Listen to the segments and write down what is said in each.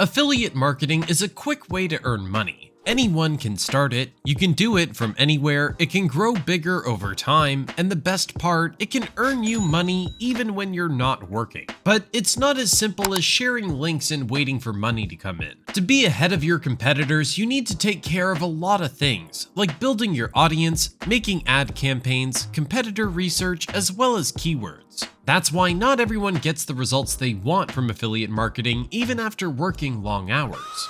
Affiliate marketing is a quick way to earn money. Anyone can start it, you can do it from anywhere, it can grow bigger over time, and the best part, it can earn you money even when you're not working. But it's not as simple as sharing links and waiting for money to come in. To be ahead of your competitors, you need to take care of a lot of things, like building your audience, making ad campaigns, competitor research, as well as keywords. That's why not everyone gets the results they want from affiliate marketing even after working long hours.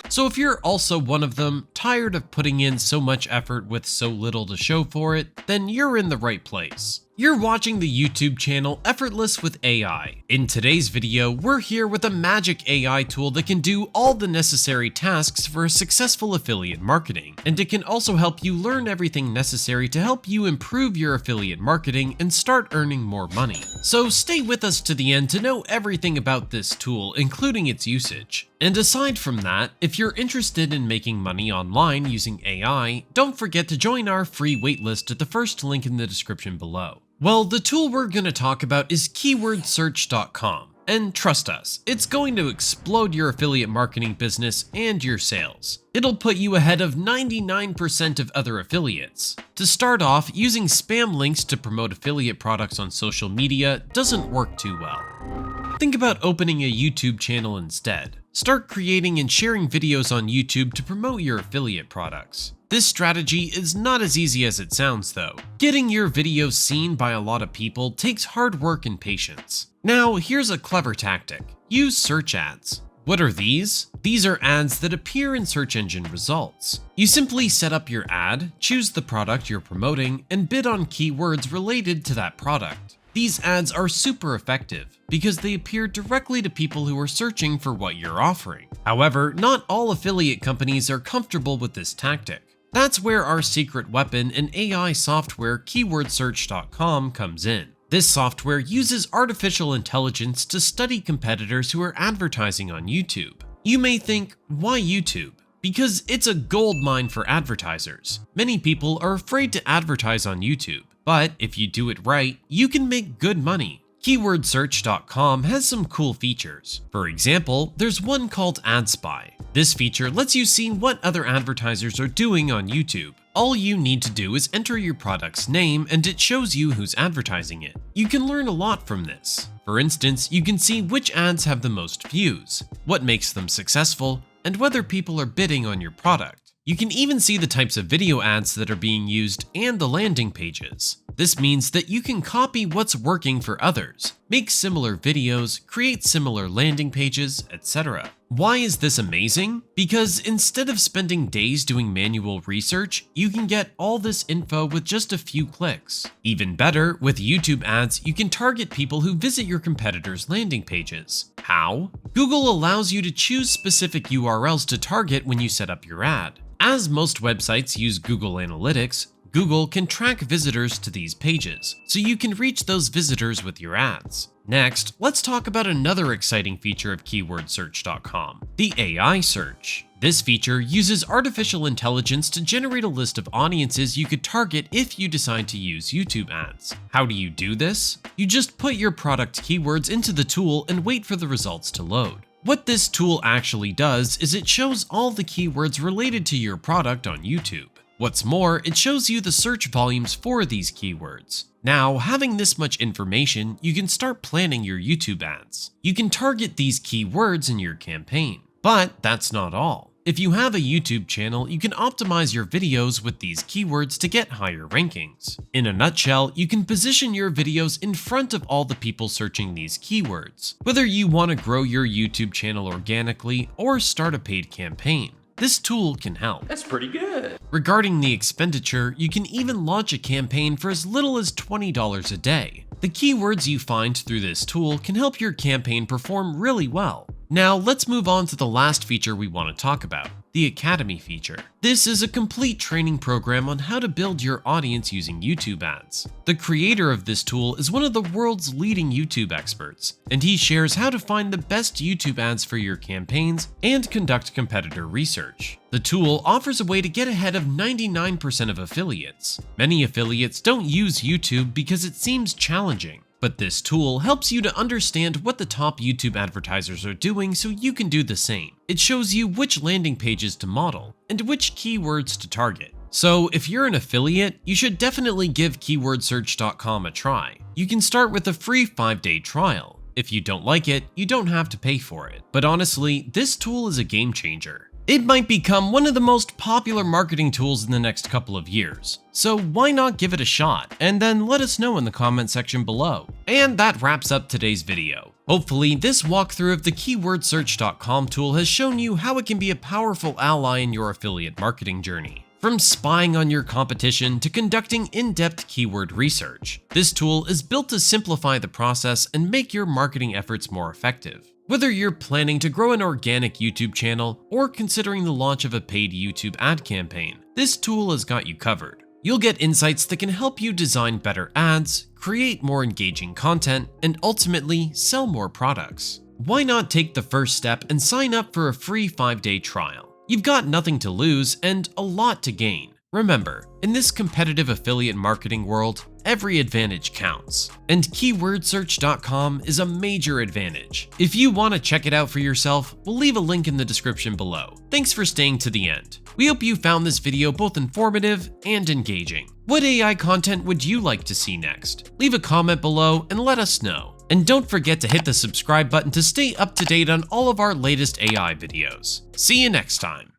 So if you're also one of them, tired of putting in so much effort with so little to show for it, then you're in the right place. You're watching the YouTube channel Effortless with AI. In today's video, we're here with a magic AI tool that can do all the necessary tasks for a successful affiliate marketing, and it can also help you learn everything necessary to help you improve your affiliate marketing and start earning more money. So stay with us to the end to know everything about this tool, including its usage. And aside from that, if you're interested in making money online using AI, don't forget to join our free waitlist at the first link in the description below. Well, the tool we're going to talk about is keywordsearch.com, and trust us, it's going to explode your affiliate marketing business and your sales. It'll put you ahead of 99% of other affiliates. To start off, using spam links to promote affiliate products on social media doesn't work too well. Think about opening a YouTube channel instead. Start creating and sharing videos on YouTube to promote your affiliate products. This strategy is not as easy as it sounds though. Getting your videos seen by a lot of people takes hard work and patience. Now, here's a clever tactic. Use search ads. What are these? These are ads that appear in search engine results. You simply set up your ad, choose the product you're promoting, and bid on keywords related to that product. These ads are super effective because they appear directly to people who are searching for what you're offering. However, not all affiliate companies are comfortable with this tactic. That's where our secret weapon and AI software keywordsearch.com comes in. This software uses artificial intelligence to study competitors who are advertising on YouTube. You may think, why YouTube? Because it's a goldmine for advertisers. Many people are afraid to advertise on YouTube, but if you do it right, you can make good money. Keywordsearch.com has some cool features. For example, there's one called AdSpy. This feature lets you see what other advertisers are doing on YouTube. All you need to do is enter your product's name and it shows you who's advertising it. You can learn a lot from this. For instance, you can see which ads have the most views, what makes them successful, and whether people are bidding on your product. You can even see the types of video ads that are being used and the landing pages. This means that you can copy what's working for others, make similar videos, create similar landing pages, etc. Why is this amazing? Because instead of spending days doing manual research, you can get all this info with just a few clicks. Even better, with YouTube ads, you can target people who visit your competitors' landing pages. How? Google allows you to choose specific URLs to target when you set up your ad. As most websites use Google Analytics, Google can track visitors to these pages, so you can reach those visitors with your ads. Next, let's talk about another exciting feature of keywordsearch.com, the AI search. This feature uses artificial intelligence to generate a list of audiences you could target if you decide to use YouTube ads. How do you do this? You just put your product keywords into the tool and wait for the results to load. What this tool actually does is it shows all the keywords related to your product on YouTube. What's more, it shows you the search volumes for these keywords. Now, having this much information, you can start planning your YouTube ads. You can target these keywords in your campaign. But that's not all. If you have a YouTube channel, you can optimize your videos with these keywords to get higher rankings. In a nutshell, you can position your videos in front of all the people searching these keywords, whether you want to grow your YouTube channel organically or start a paid campaign. This tool can help. That's pretty good. Regarding the expenditure, you can even launch a campaign for as little as $20 a day. The keywords you find through this tool can help your campaign perform really well. Now let's move on to the last feature we want to talk about, the Academy feature. This is a complete training program on how to build your audience using YouTube ads. The creator of this tool is one of the world's leading YouTube experts, and he shares how to find the best YouTube ads for your campaigns and conduct competitor research. The tool offers a way to get ahead of 99% of affiliates. Many affiliates don't use YouTube because it seems challenging. But this tool helps you to understand what the top YouTube advertisers are doing so you can do the same. It shows you which landing pages to model and which keywords to target. So if you're an affiliate, you should definitely give keywordsearch.com a try. You can start with a free 5-day trial. If you don't like it, you don't have to pay for it. But honestly, this tool is a game changer. It might become one of the most popular marketing tools in the next couple of years. So why not give it a shot, and then let us know in the comment section below. And that wraps up today's video. Hopefully, this walkthrough of the keywordsearch.com tool has shown you how it can be a powerful ally in your affiliate marketing journey. From spying on your competition to conducting in-depth keyword research, this tool is built to simplify the process and make your marketing efforts more effective. Whether you're planning to grow an organic YouTube channel or considering the launch of a paid YouTube ad campaign, this tool has got you covered. You'll get insights that can help you design better ads, create more engaging content, and ultimately sell more products. Why not take the first step and sign up for a free 5-day trial? You've got nothing to lose and a lot to gain. Remember, in this competitive affiliate marketing world, every advantage counts, and keywordsearch.com is a major advantage. If you want to check it out for yourself, we'll leave a link in the description below. Thanks for staying to the end. We hope you found this video both informative and engaging. What AI content would you like to see next? Leave a comment below and let us know. And don't forget to hit the subscribe button to stay up to date on all of our latest AI videos. See you next time.